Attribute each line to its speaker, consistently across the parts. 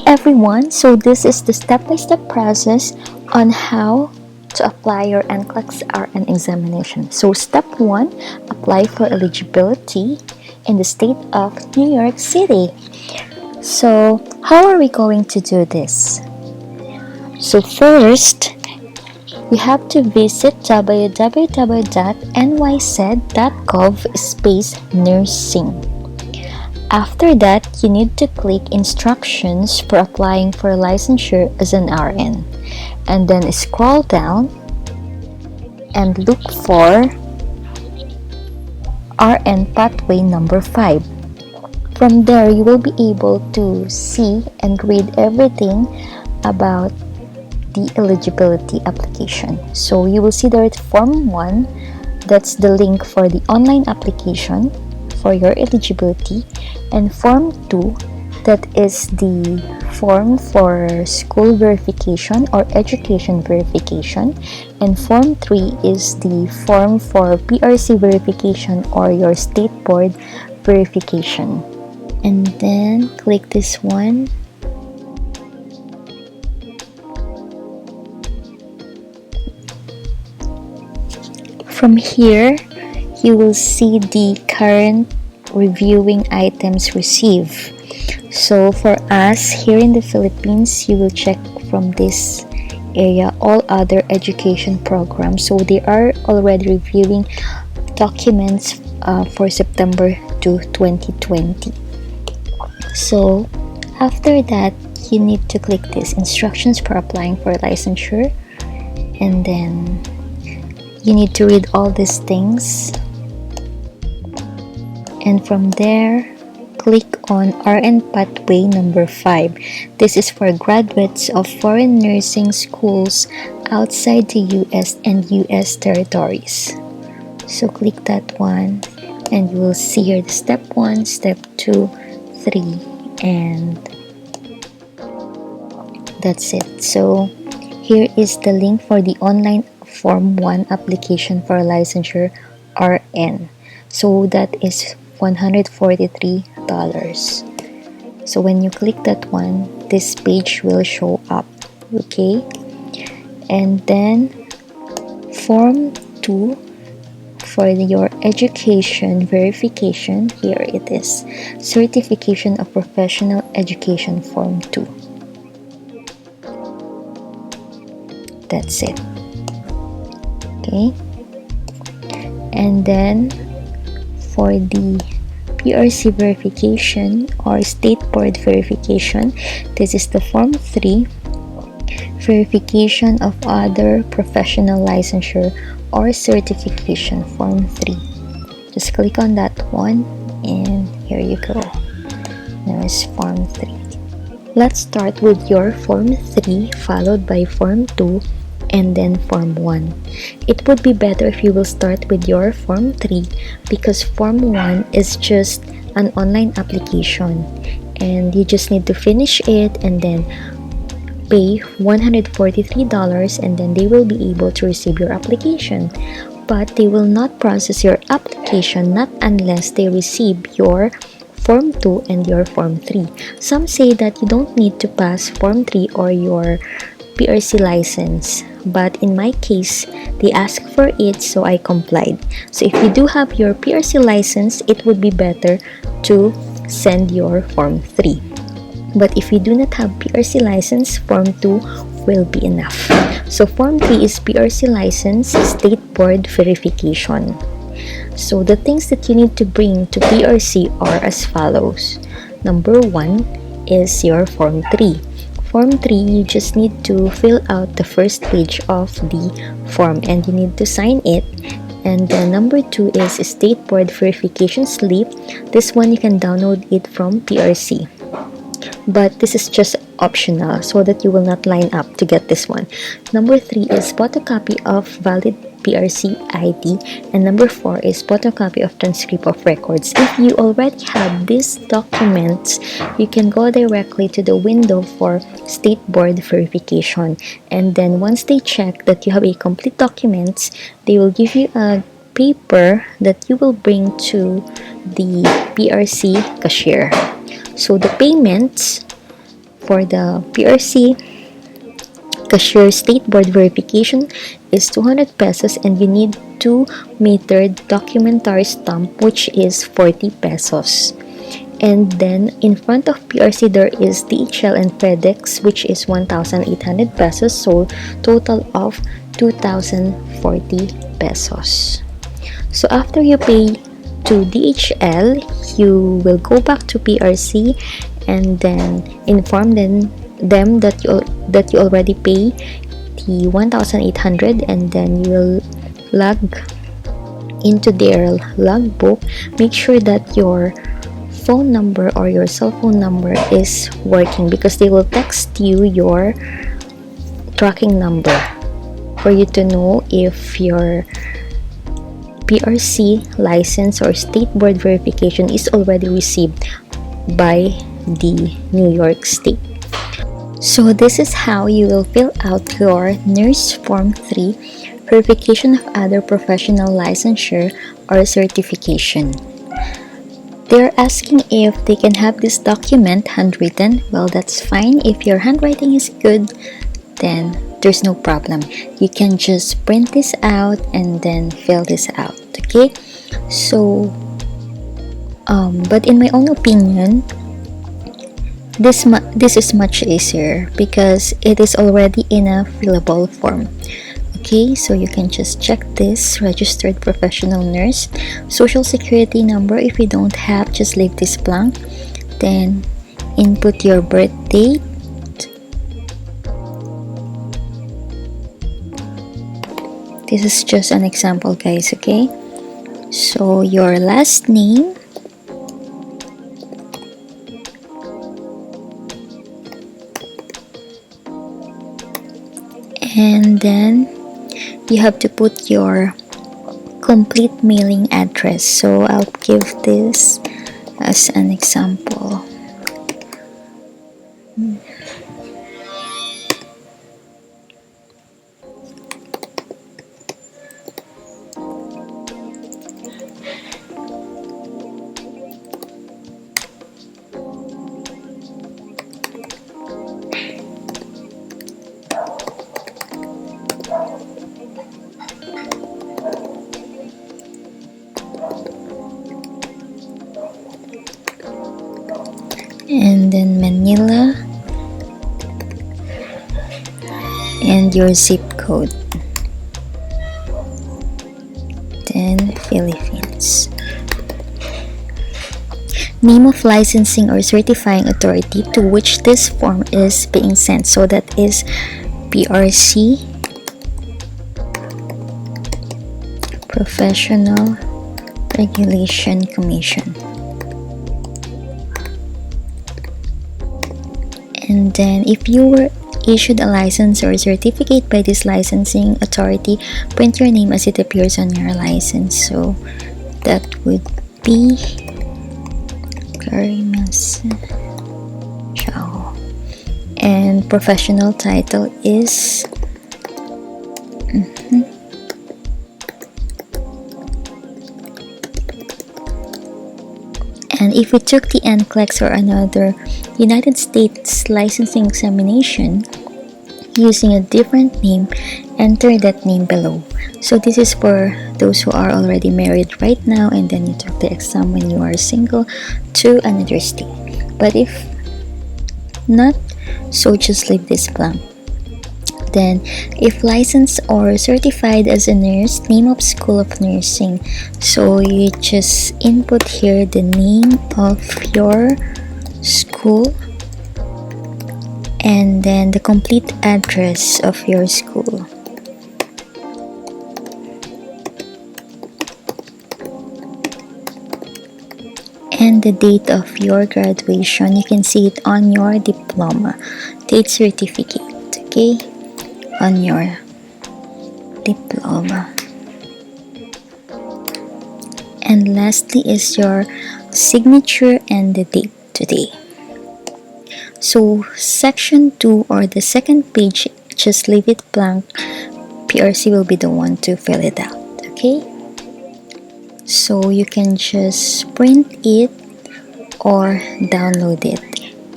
Speaker 1: everyone, so this is the step-by-step process on how to apply your Nclex-Rn examination. So step 1, apply for eligibility in the state of New York City. So how are we going to do this? So first, you have to visit www.nysed.gov/nursing. After that, you need to click instructions for applying for licensure as an RN, and then scroll down and look for RN pathway number 5. From there, you will be able to see and read everything about the eligibility application. So you will see there at form 1, that's the link for the online application for your eligibility, and form 2, that is the form for school verification or education verification, and form 3 is the form for PRC verification or your state board verification. And then click this one. From here, you will see the current reviewing items received. So for us here in the Philippines, you will check from this area all other education programs. So they are already reviewing documents for September to 2020. So after that, you need to click this instructions for applying for licensure, and then you need to read all these things, and from there click on RN pathway number 5. This is for graduates of foreign nursing schools outside the US and US territories. So click that one, and you will see here the step 1, step 2, 3, and that's it. So here is the link for the online Form 1 application for licensure RN. So that is $143. So when you click that one, this page will show up. Okay, and then Form 2 for your education verification, here it is, Certification of Professional Education Form 2. That's it. Okay, and then for the PRC verification or state board verification, this is the form 3, verification of other professional licensure or certification, form 3. Just click on that one, and here you go. There's form 3. Let's start with your form 3 followed by form 2 and then form 1. It would be better if you will start with your form 3 because form 1 is just an online application, and you just need to finish it and then pay $143, and then they will be able to receive your application. But they will not process your application not unless they receive your form 2 and your form 3. Some say that you don't need to pass form 3 or your PRC license, but in my case they asked for it, so I complied. So if you do have your PRC license, it would be better to send your form 3. But if you do not have PRC license, form 2 will be enough. So form 3 is PRC license state board verification. So the things that you need to bring to PRC are as follows. Number 1 is your form 3. Form 3, you just need to fill out the first page of the form and you need to sign it. And then number 2 is a state board verification slip. This one you can download it from PRC, but this is just optional so that you will not line up to get this one. Number 3 is photocopy of valid PRC ID, and number 4 is photocopy of transcript of records. If you already have these documents, you can go directly to the window for state board verification, and then once they check that you have a complete documents, they will give you a paper that you will bring to the PRC cashier. So the payments for the PRC cashier state board verification is 200 pesos, and you need 2-meter documentary stamp, which is 40 pesos. And then in front of PRC there is DHL and FedEx, which is 1,800 pesos, so total of 2,040 pesos. So after you pay to DHL, you will go back to PRC and then inform them that you already pay the 1,800, and then you will log into their logbook. Make sure that your phone number or your cell phone number is working, because they will text you your tracking number for you to know if your PRC license or state board verification is already received by the New York State. So this is how you will fill out your Nurse Form 3 verification of other professional licensure or certification. They're asking if they can have this document handwritten. Well, that's fine. If your handwriting is good, then there's no problem. You can just print this out and then fill this out, okay? So but in my own opinion, this is much easier because it is already in a fillable form. Okay, so you can just check this: registered professional nurse, social security number. If you don't have, just leave this blank. Then input your birth date, this is just an example, guys, okay? So your last name, and then you have to put your complete mailing address. So I'll give this as an example. And then Manila, and your zip code, then Philippines. Name of licensing or certifying authority to which this form is being sent. So that is PRC, Professional Regulation Commission. And then if you were issued a license or certificate by this licensing authority, print your name as it appears on your license. So that would be Clari Chao. And professional title is And if you took the NCLEX or another United States licensing examination using a different name, enter that name below. So this is for those who are already married right now and then you took the exam when you are single to another state. But if not, so just leave this blank. Then, if licensed or certified as a nurse, name of school of nursing. So you just input here the name of your school and then the complete address of your school. And the date of your graduation. You can see it on your diploma, date certificate, okay? On your diploma. And lastly is your signature and the date today. So section 2 or the second page, just leave it blank. PRC will be the one to fill it out, okay? So you can just print it or download it.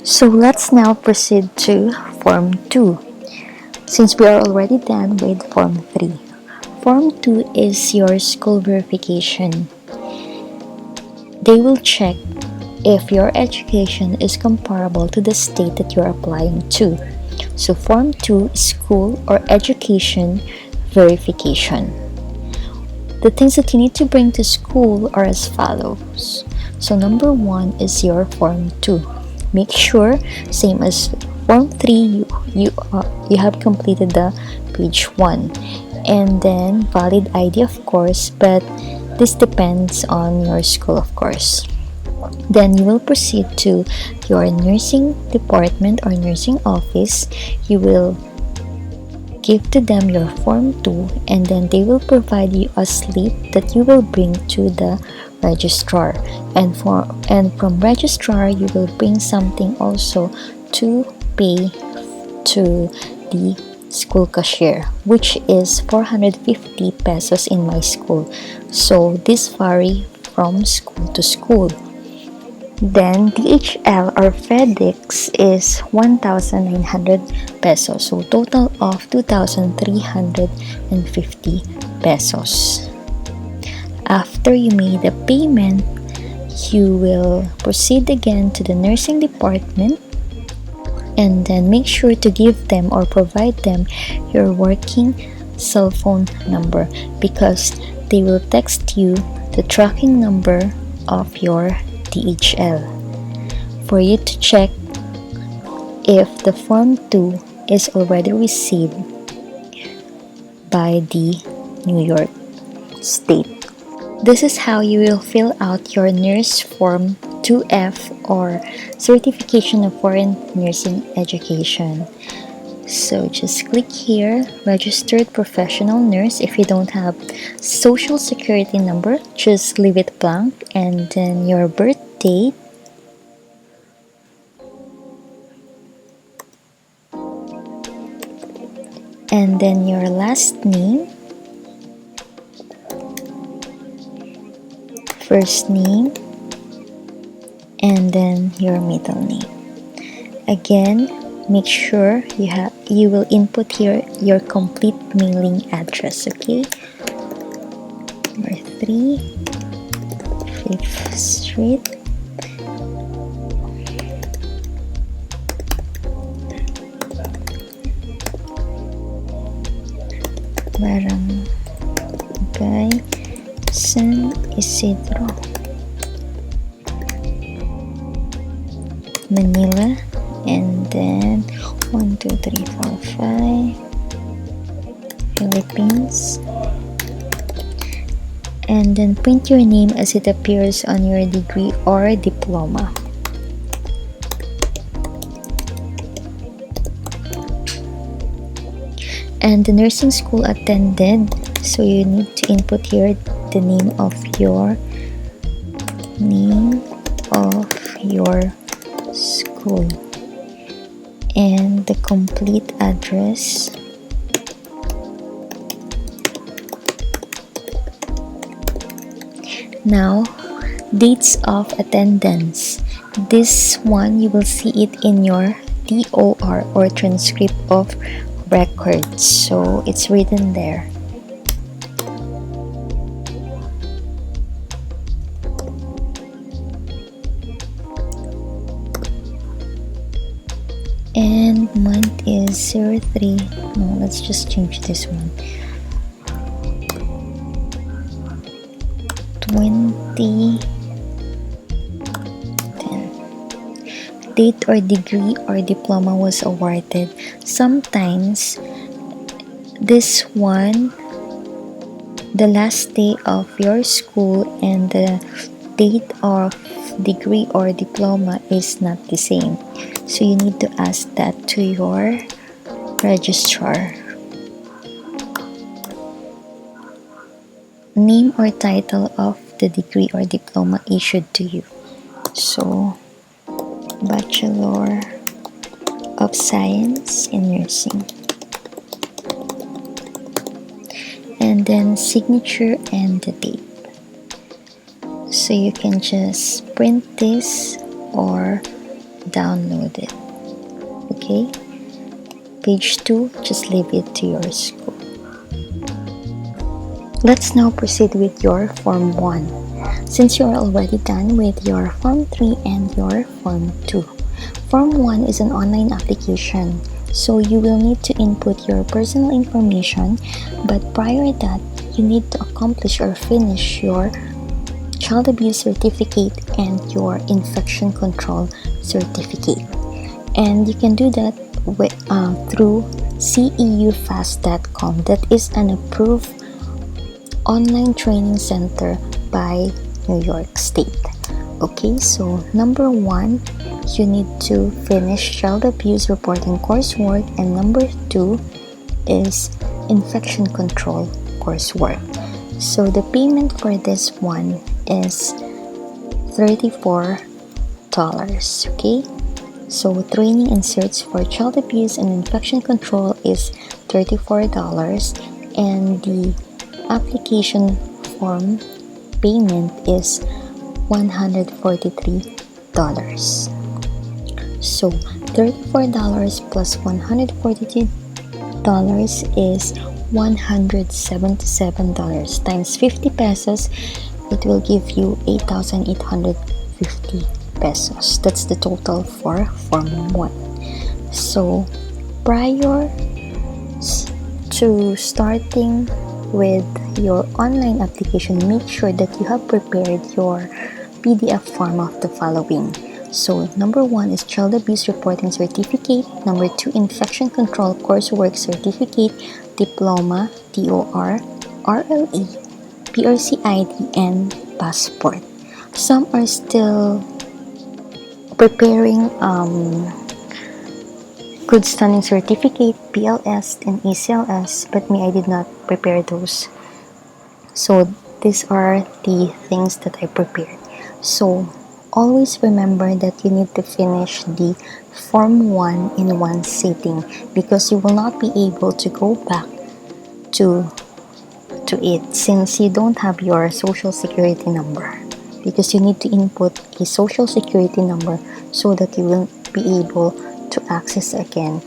Speaker 1: So let's now proceed to Form 2. Since we are already done with Form 3. Form 2 is your school verification. They will check if your education is comparable to the state that you're applying to. So Form 2 is school or education verification. The things that you need to bring to school are as follows. So number 1 is your Form 2. Make sure, same as Form 3, you have completed the page 1. And then valid ID, of course, but this depends on your school, of course. Then you will proceed to your nursing department or nursing office. You will give to them your Form 2, and then they will provide you a slip that you will bring to the registrar. And from registrar, you will bring something also to pay to the school cashier, which is 450 pesos in my school. So this vary from school to school. Then DHL or FedEx is 1,900 pesos. So total of 2,350 pesos. After you made the payment, you will proceed again to the nursing department and then make sure to give them or provide them your working cell phone number, because they will text you the tracking number of your DHL for you to check if the Form 2 is already received by the New York State. This is how you will fill out your Nurse Form 2F or Certification of Foreign Nursing Education. So just click here, Registered Professional Nurse. If you don't have Social Security number, just leave it blank, and then your birth date, and then your last name, first name, and then your middle name. Again, make sure you will input here your complete mailing address, okay? Number 3, 5th Street, Barangay San Isidro, Manila, and then 1, 2, 3, 4, 5, Philippines, and then print your name as it appears on your degree or diploma. And the nursing school attended, so you need to input here the name of your school and the complete address, now dates of attendance. This one you will see it in your DOR or transcript of records, so it's written there. And month is 03. No, let's just change this one. 2010. Date or degree or diploma was awarded. Sometimes this one, the last day of your school and the date of degree or diploma is not the same, so you need to ask that to your registrar. Name or title of the degree or diploma issued to you. So Bachelor of Science in Nursing, and then signature and the date. So you can just print this or download it. Okay, page 2, just leave it to your school. Let's now proceed with your Form 1. Since you're already done with your Form 3 and your Form 2. Form 1 is an online application, so you will need to input your personal information, but prior to that, you need to accomplish or finish your child abuse certificate and your infection control certificate. And you can do that through ceufast.com. That is an approved online training center by New York State. Okay, so number 1, you need to finish child abuse reporting coursework, and number 2 is infection control coursework. So the payment for this one is $34. Okay, so training and certs for child abuse and infection control is $34, and the application form payment is $143. So $34 plus $143 is $177 times 50 pesos. It will give you 8,850 pesos. That's the total for Form 1. So prior to starting with your online application, make sure that you have prepared your PDF form of the following. So number 1 is child abuse reporting certificate, number 2 infection control coursework certificate, diploma, DOR, RLE, PRC ID, and passport. Some are still preparing good standing certificate, PLS, and ACLS, but me, I did not prepare those. So these are the things that I prepared. So always remember that you need to finish the Form 1 in one sitting, because you will not be able to go back to it since you don't have your social security number, because you need to input a social security number so that you will be able to access again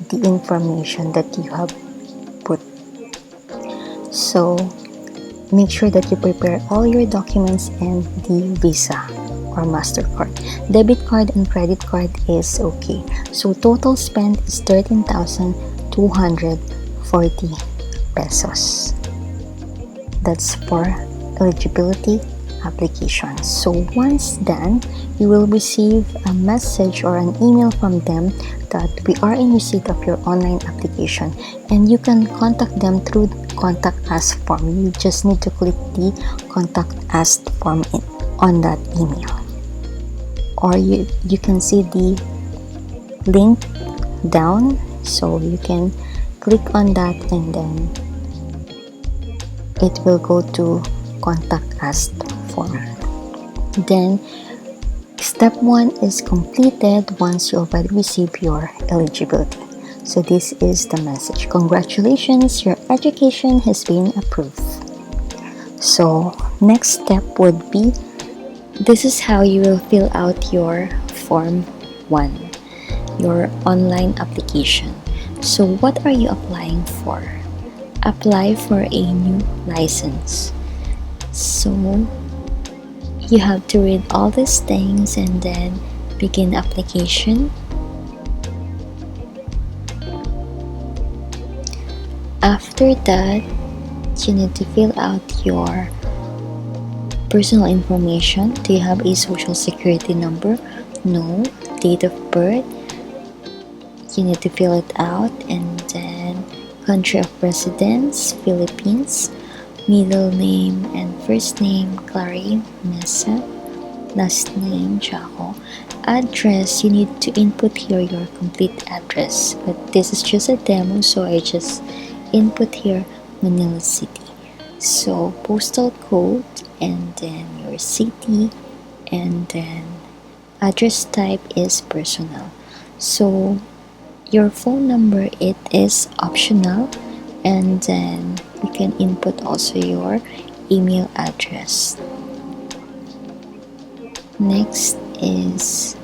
Speaker 1: the information that you have put. So make sure that you prepare all your documents and the Visa or MasterCard. Debit card and credit card is okay. So total spend is 13,240 pesos. That's for eligibility application. So once done, you will receive a message or an email from them that we are in receipt of your online application, and you can contact them through contact us form. You just need to click the contact us form on that email, or you can see the link down, so you can click on that and then it will go to contact us form. Then step 1 is completed once you already receive your eligibility. So this is the message: congratulations, your education has been approved. So next step would be, this is how you will fill out your Form 1, your online application. So what are you applying for? Apply for a new license. So you have to read all these things and then begin application. After that, you need to fill out your personal information. Do you have a social security number? No. Date of birth, you need to fill it out, and then country of residence, Philippines. Middle name and first name, Clari, Mesa. Last name, Jaco. Address, you need to input here your complete address, but this is just a demo, so I just input here Manila City. So postal code, and then your city, and then address type is personal. So your phone number, it is optional, and then you can input also your email address. Next is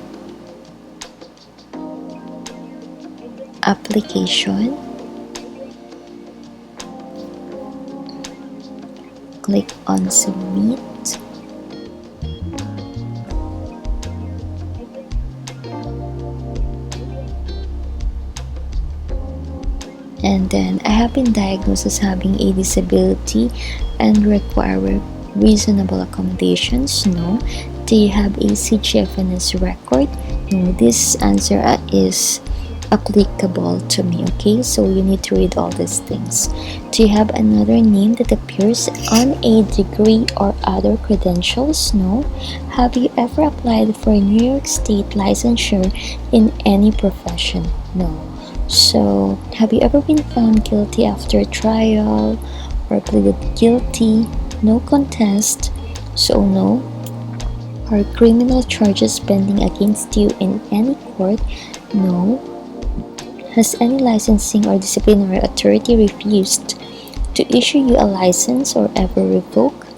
Speaker 1: application, click on submit, and then I have been diagnosed as having a disability and require reasonable accommodations. No. Do you have a CGFNS record? No. This answer is applicable to me. Okay, so you need to read all these things. Do you have another name that appears on a degree or other credentials? No. Have you ever applied for a New York State licensure in any profession? No. So, have you ever been found guilty after trial or pleaded guilty? No contest. So, no. Are criminal charges pending against you in any court? No. Has any licensing or disciplinary authority refused to issue you a license or ever revoke?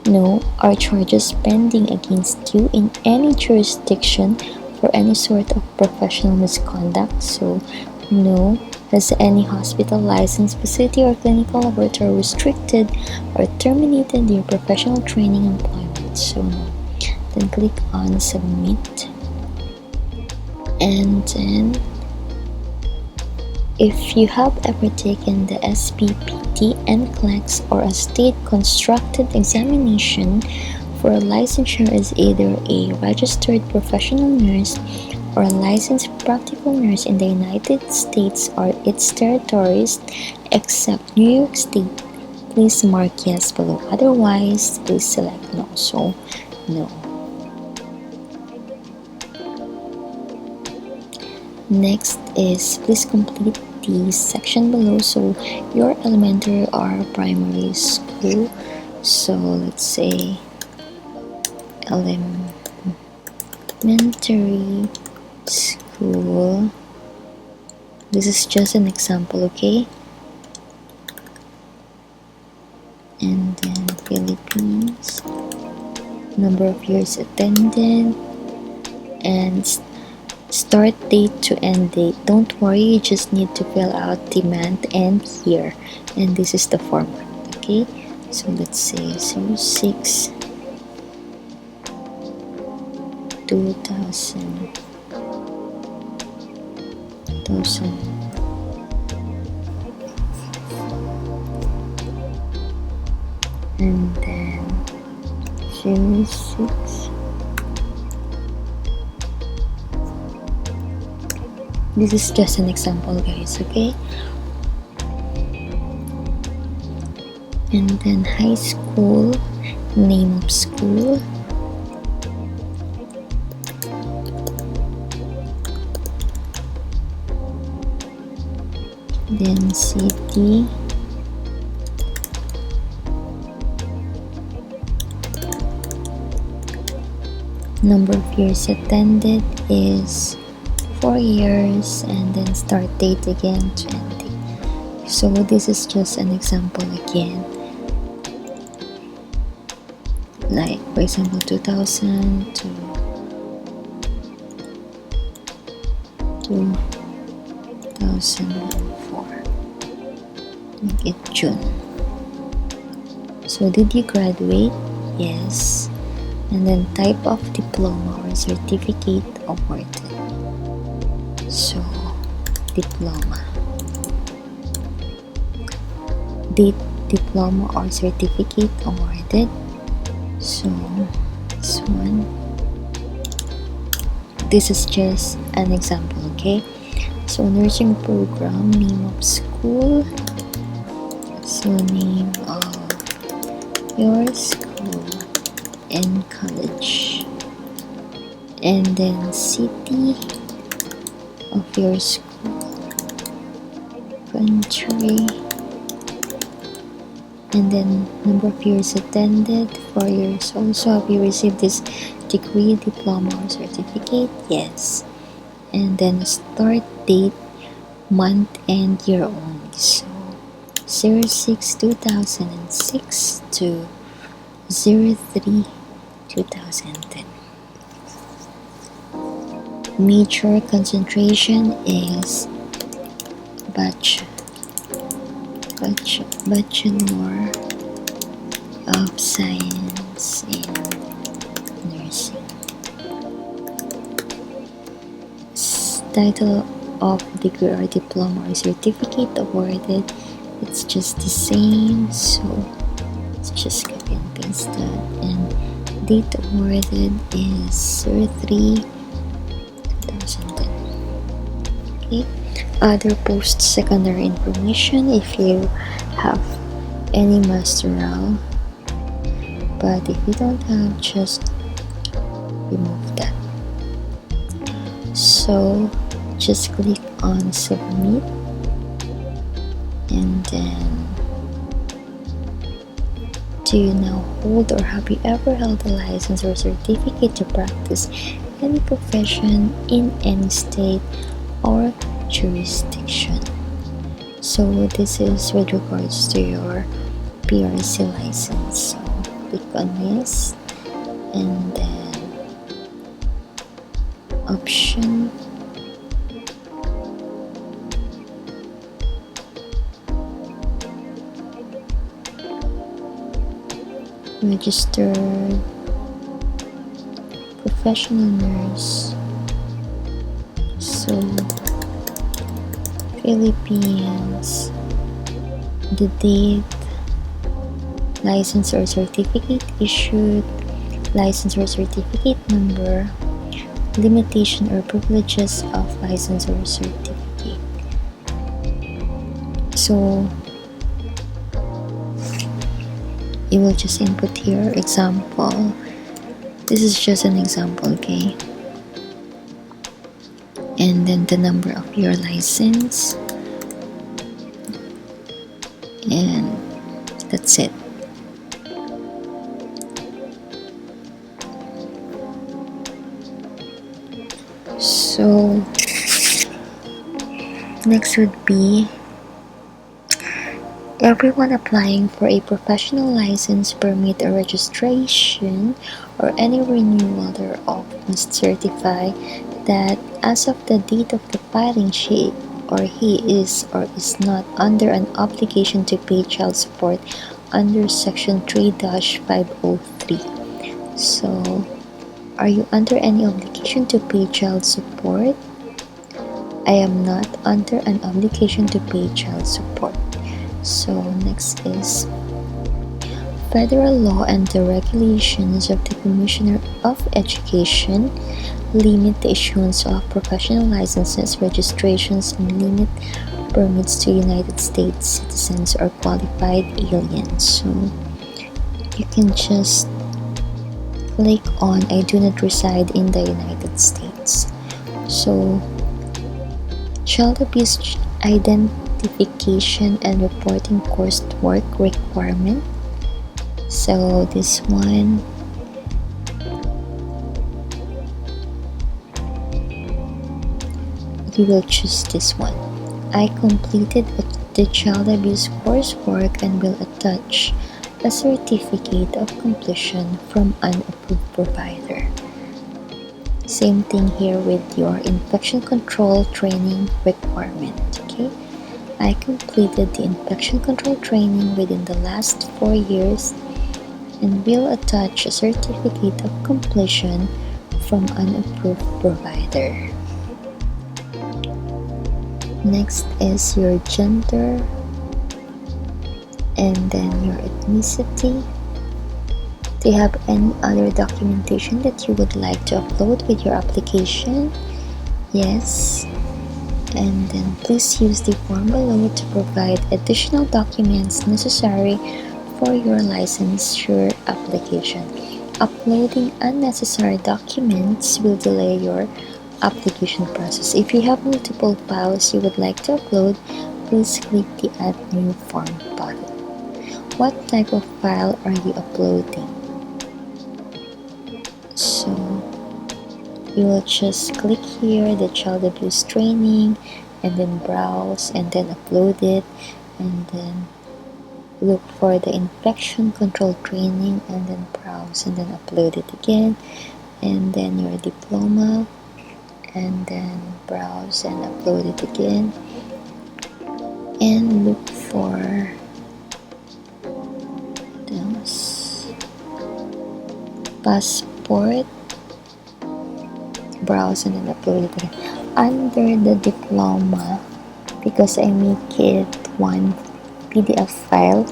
Speaker 1: No. Are charges pending against you in any jurisdiction for any sort of professional misconduct? So, no. Has any hospital license, facility, or clinical laboratory restricted or terminated your professional training employment? So, no. Then click on submit, and then if you have ever taken the SPPT, NCLEX, or a state constructed examination for a licensure as either a registered professional nurse or a licensed practical nurse in the United States or its territories except New York State, please mark yes below. Otherwise, please select no. So, no. Next is please complete the section below. So, your elementary or primary school. So, let's say elementary school. This is just an example, okay? And then Philippines, number of years attended, and start date to end date. Don't worry, you just need to fill out the month and year, and this is the format. Okay, so let's say 06 2000 and then 06. This is just an example, guys, okay? And then high school, name of school, then city, number of years attended is 4 years, and then start date again 20. So this is just an example again, like for example 2000 to 2004, make it June. So did you graduate? Yes. And then type of diploma or certificate awarded. So, diploma. Date, diploma or certificate awarded. So, this one. This is just an example, okay? So, nursing program, name of school. So, name of your school and college. And then city of your school, country, and then number of years attended, 4 years. Also, have you received this degree, diploma, or certificate? Yes. And then start date, month, and year only. So 06 2006 to 03 2010. Major concentration is Bachelor of Science in Nursing. Title of degree or diploma or certificate awarded, it's just the same, so let's just copy and paste that. And date awarded is 03/2010. Okay, other post-secondary information if you have any masteral, but if you don't have, just remove that. So just click on submit, and then do you now hold or have you ever held a license or certificate to practice any profession in any state or jurisdiction? So this is with regards to your PRC license. So click on yes, and then option, registered professional nurse, so Philippines, the date, license or certificate issued, license or certificate number, limitation or privileges of license or certificate. So you will just input here example. This is just an example, okay? And then the number of your license, and that's it. So next would be everyone applying for a professional license, permit, or registration, or any renewal thereof must certify that as of the date of the filing, she or he is or is not under an obligation to pay child support under Section 3-503. So, are you under any obligation to pay child support? I am not under an obligation to pay child support. So next is federal law and the regulations of the Commissioner of Education limit the issuance of professional licenses, registrations, and limit permits to United States citizens or qualified aliens. So you can just click on I do not reside in the United States. So child abuse identification and reporting coursework requirement. So this one, you will choose this one. I completed the child abuse coursework and will attach a certificate of completion from an approved provider. Same thing here with your infection control training requirement. Okay, I completed the infection control training within the last 4 years and will attach a certificate of completion from an approved provider. Next is your gender, and then your ethnicity. Do you have any other documentation that you would like to upload with your application? Yes. And then please use the form below to provide additional documents necessary for your licensure application. Uploading unnecessary documents will delay your application process. If you have multiple files you would like to upload, please click the Add New Form button. What type of file are you uploading? So you will just click here the child abuse training and then browse and then upload it, and then look for the infection control training and then browse and then upload it again, and then your diploma and then browse and upload it again, and look for this passport, browse and then upload it again. Under the diploma, because I make it one PDF file,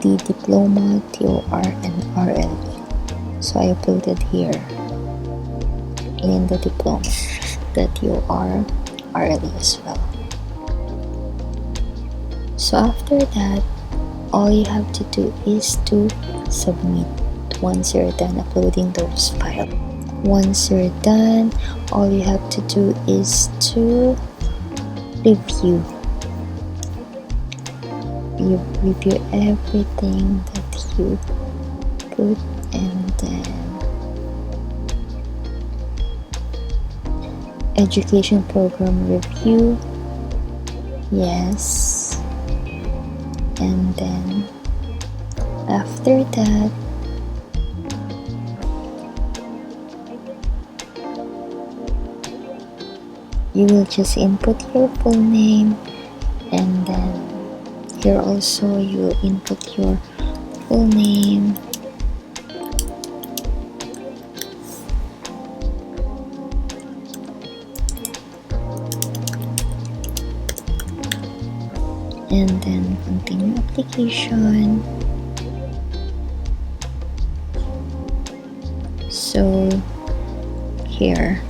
Speaker 1: the diploma, TOR and RLE. So I uploaded here in the diploma the TOR, RLE as well. So after that, all you have to do is to submit once you're done uploading those files. Once you're done, all you have to do is to review. You review everything that you put, and then education program review, yes, and then after that you will just input your full name, and then here also you will input your full name, and then continue application. So here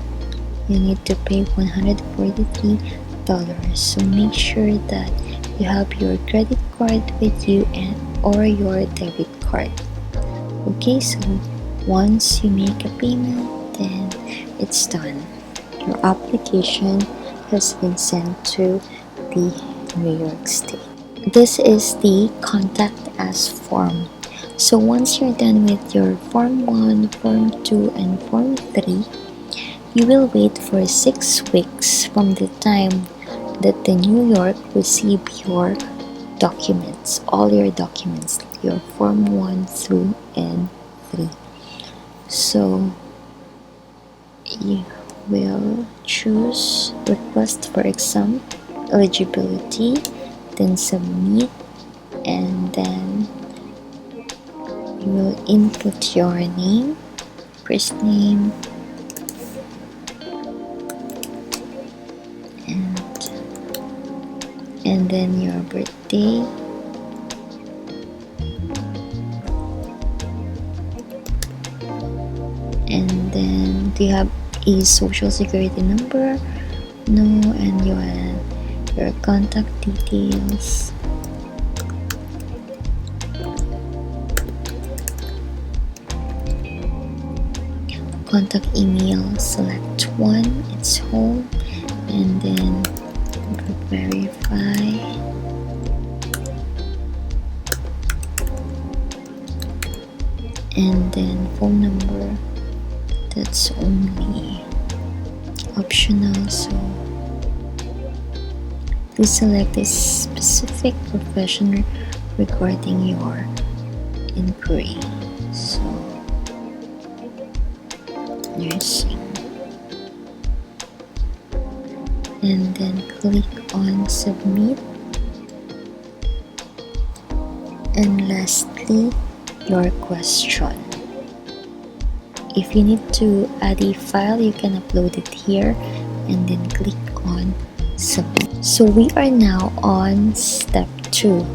Speaker 1: you need to pay $143, so make sure that you have your credit card with you and or your debit card. Okay, so once you make a payment, then it's done. Your application has been sent to the New York State. This is the contact us form. So once you're done with your form 1, form 2 and form 3, you will wait for 6 weeks from the time that the New York receive your documents, all your documents, your form 1 through and 3. So you will choose request for exam eligibility, then submit, and then you will input your name, first name, and then your birthday, and then do you have a social security number? No. And your contact details, contact email, select one, it's home, and then verify, and then phone number, that's only optional, so please select a specific profession regarding your inquiry. So nursing, and then click on submit, and lastly your question. If you need to add a file, you can upload it here and then click on submit. So we are now on step 2,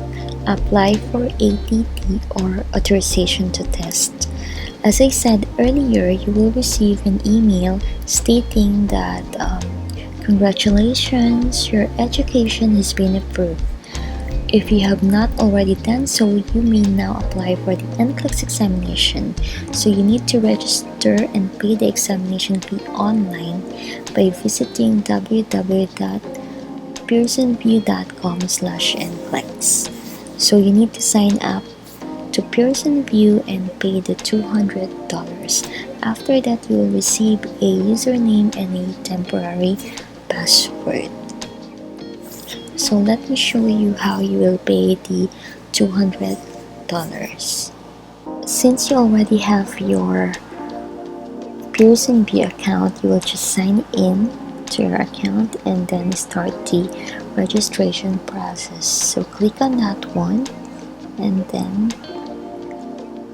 Speaker 1: apply for ATT or authorization to test. As I said earlier, you will receive an email stating that congratulations, your education has been approved. If you have not already done so, you may now apply for the NCLEX examination. So you need to register and pay the examination fee online by visiting www.pearsonview.com/NCLEX. So you need to sign up to Pearson VUE and pay the $200. After that, you will receive a username and a temporary password. So let me show you how you will pay the $200. Since you already have your Pearson VUE account, you will just sign in to your account and then start the registration process. So click on that one, and then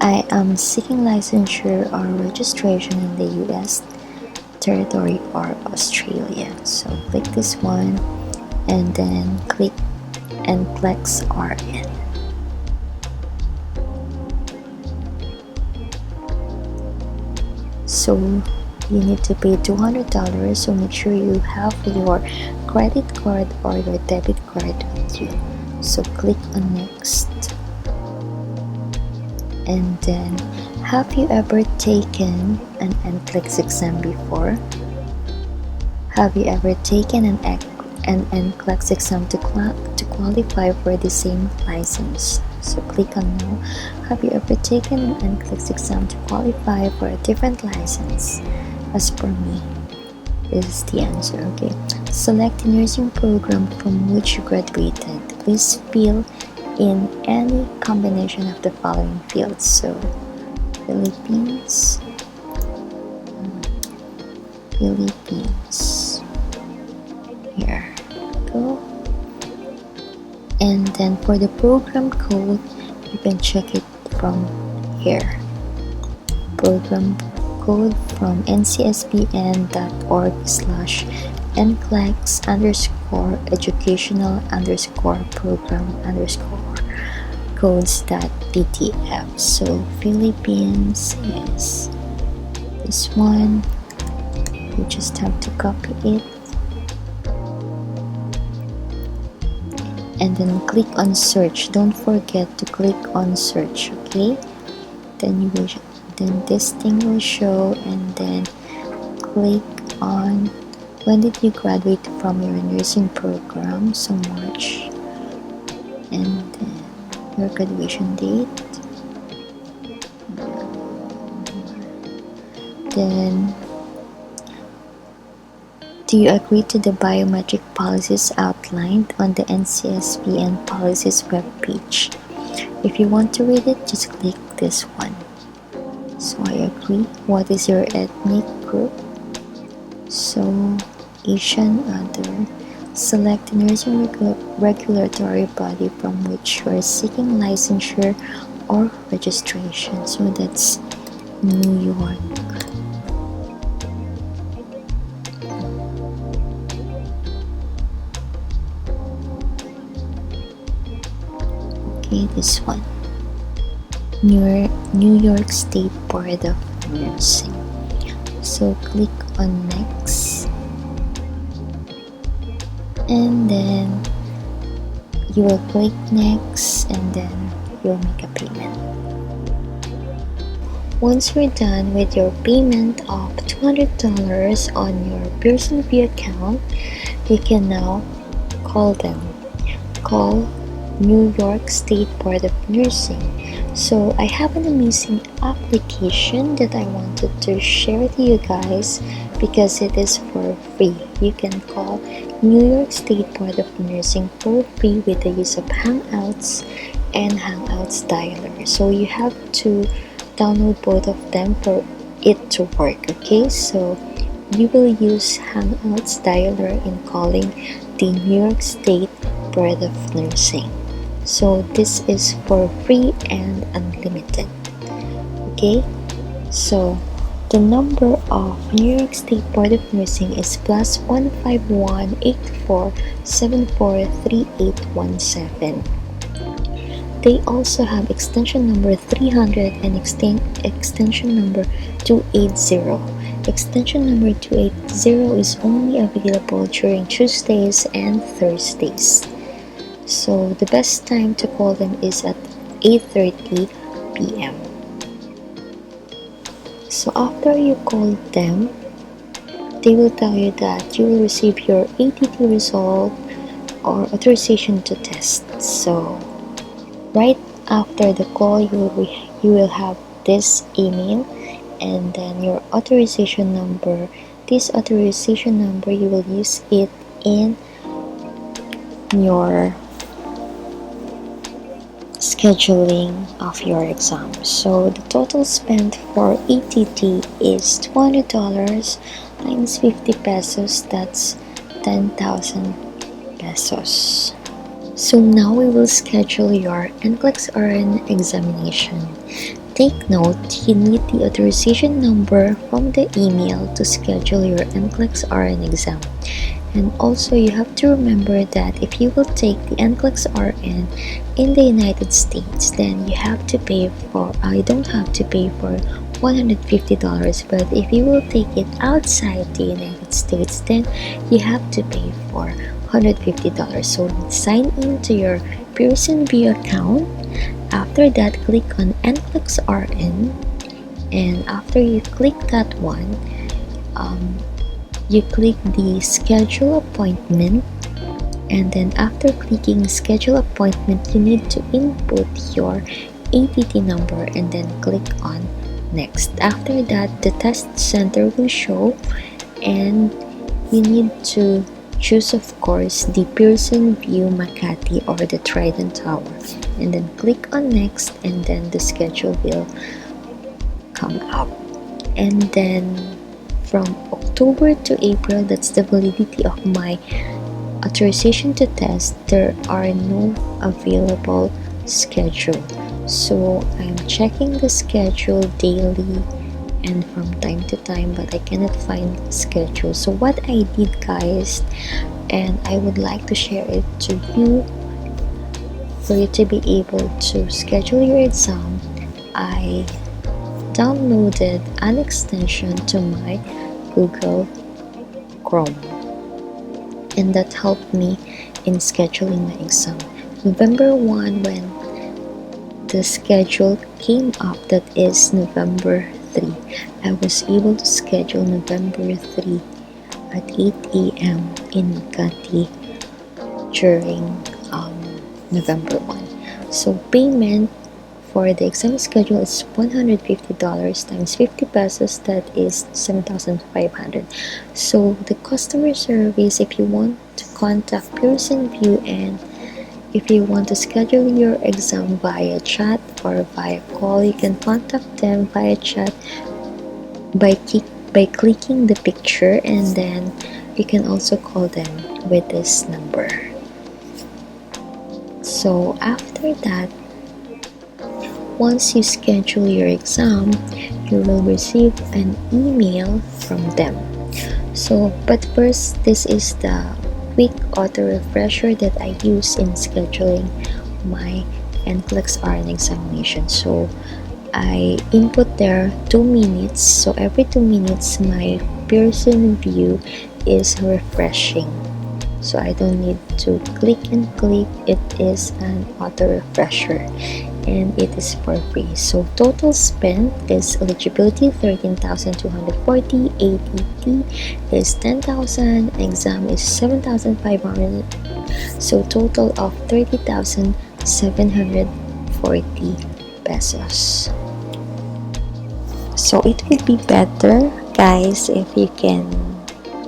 Speaker 1: I am seeking licensure or registration in the US territory or Australia. So click this one and then click Nclex-Rn. So you need to pay $200, so make sure you have your credit card or your debit card with you. So click on next, and then have you ever taken an NCLEX exam before? Have you ever taken an NCLEX exam to qualify for the same license? So click on no. Have you ever taken an NCLEX exam to qualify for a different license? As per me, this is the answer. Okay, select the nursing program from which you graduated. Please fill in any combination of the following fields. So Philippines, here go, and then for the program code you can check it from here. Program code from ncsbn.org/nclex_program_codes.ptf. So Philippines is this one. You just have to copy it and then click on search. Don't forget to click on search. Okay, then this thing will show, and then click on when did you graduate from your nursing program, so March, and then your graduation date, then do you agree to the biometric policies outlined on the NCSBN policies webpage? If you want to read it, just click this one. So I agree. What is your ethnic group? So Asian, other. Select the nursing regulatory body from which you are seeking licensure or registration. So that's New York. Okay, this one. New York State Board of Nursing. So click on next, and then you will click next, and then you'll make a payment. Once you're done with your payment of $200 on your Pearson V account, you can now call them. Call New York State Board of Nursing. So I have an amazing application that I wanted to share to you guys because it is for free. You can call New York State Board of Nursing for free with the use of Hangouts and Hangouts Dialer. So you have to download both of them for it to work. Okay, so you will use Hangouts Dialer in calling the New York State Board of Nursing. So this is for free and unlimited. Okay, so the number of New York State Board of Nursing is +151-8474-3817. They also have extension number 300 and extension number 280. Extension number 280 is only available during Tuesdays and Thursdays. So the best time to call them is at 8:30 p.m. So after you call them, they will tell you that you will receive your ATT result or authorization to test. So right after the call, you will have this email and then your authorization number. This authorization number, you will use it in your scheduling of your exam. So the total spent for ATT is $200 times 50 pesos, that's 10,000 pesos. So now we will schedule your NCLEX-RN examination. Take note, you need the authorization number from the email to schedule your NCLEX-RN exam. And also you have to remember that if you will take the NCLEX-RN in the United States, then you have to pay for, you don't have to pay for $150, but if you will take it outside the United States, then you have to pay for $150. So sign in to your Pearson VUE account. After that, click on NCLEXRN, and after you click that one, you click the schedule appointment, and then after clicking schedule appointment, you need to input your ATT number and then click on next. After that, the test center will show, and you need to choose, of course, the Pearson VUE Makati or the Trident Tower, and then click on next, and then the schedule will come up. And then from October to April, that's the validity of my authorization to test, there are no available schedule. So I'm checking the schedule daily and from time to time, but I cannot find schedule. So what I did, guys, and I would like to share it to you for you to be able to schedule your exam, I downloaded an extension to my Google Chrome, and that helped me in scheduling my exam. November 1, when the schedule came up, that is November 3, I was able to schedule November 3 at 8 a.m. in Makati during November 1. So payment for the exam schedule is $150 times 50 pesos, that is 7,500. So the customer service, if you want to contact Pearson VUE and if you want to schedule your exam via chat or via call, you can contact them via chat by clicking the picture, and then you can also call them with this number. So after that, once you schedule your exam, you will receive an email from them. So, but first, this is the quick auto refresher that I use in scheduling my NCLEX-RN examination. So, I input there 2 minutes. So, every 2 minutes, my Pearson VUE is refreshing. So, I don't need to click and click. It is an auto refresher, and it is for free. So total spent is eligibility 13,240, ATT is 10,000, exam is 7,500. So total of 30,740 pesos. So it will be better, guys, if you can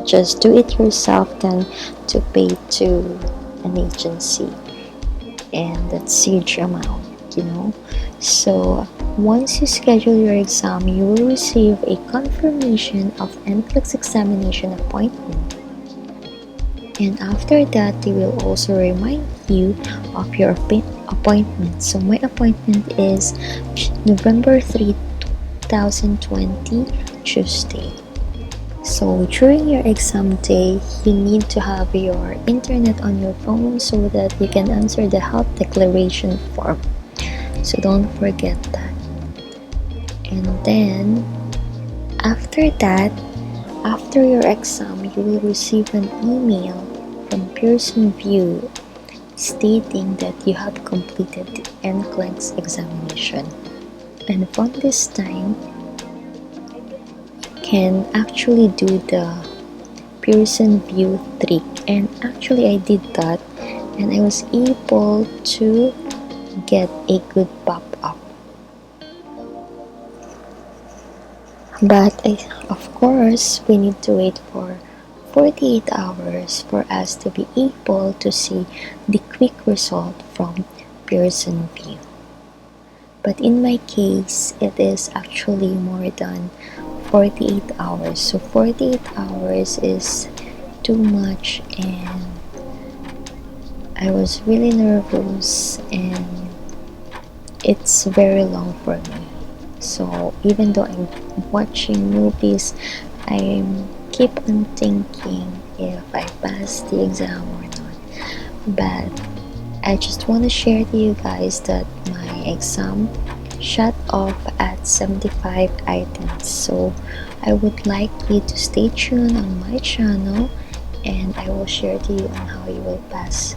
Speaker 1: just do it yourself than to pay to an agency, and that's huge amount. So once you schedule your exam, you will receive a confirmation of NCLEX examination appointment, and after that they will also remind you of your appointment. So my appointment is November 3, 2020, Tuesday. So during your exam day, you need to have your internet on your phone so that you can answer the health declaration form. So don't forget that. And then after that, after your exam, you will receive an email from Pearson VUE stating that you have completed the NCLEX examination. And from this time, you can actually do the Pearson VUE trick. And actually I did that, and I was able to get a good pop-up. But of course, we need to wait for 48 hours for us to be able to see the quick result from Pearson VUE. But in my case, it is actually more than 48 hours. So 48 hours is too much, and I was really nervous, and it's very long for me. So even though I'm watching movies, I keep on thinking if I pass the exam or not. But I just want to share to you guys that my exam shut off at 75 items. So I would like you to stay tuned on my channel, and I will share to you on how you will pass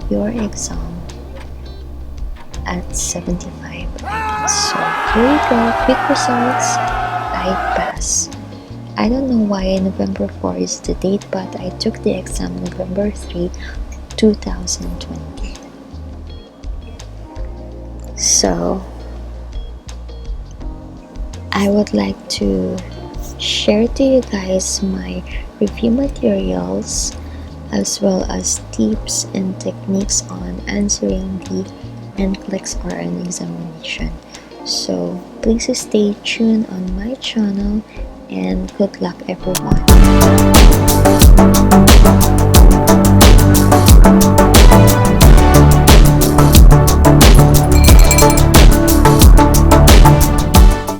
Speaker 1: your exam at 75 items. So here you go, quick results. I pass. I don't know why November 4 is the date, but I took the exam November 3, 2020. So I would like to share to you guys my review materials, as well as tips and techniques on answering the Nclex-Rn examination. So please stay tuned on my channel, and good luck everyone.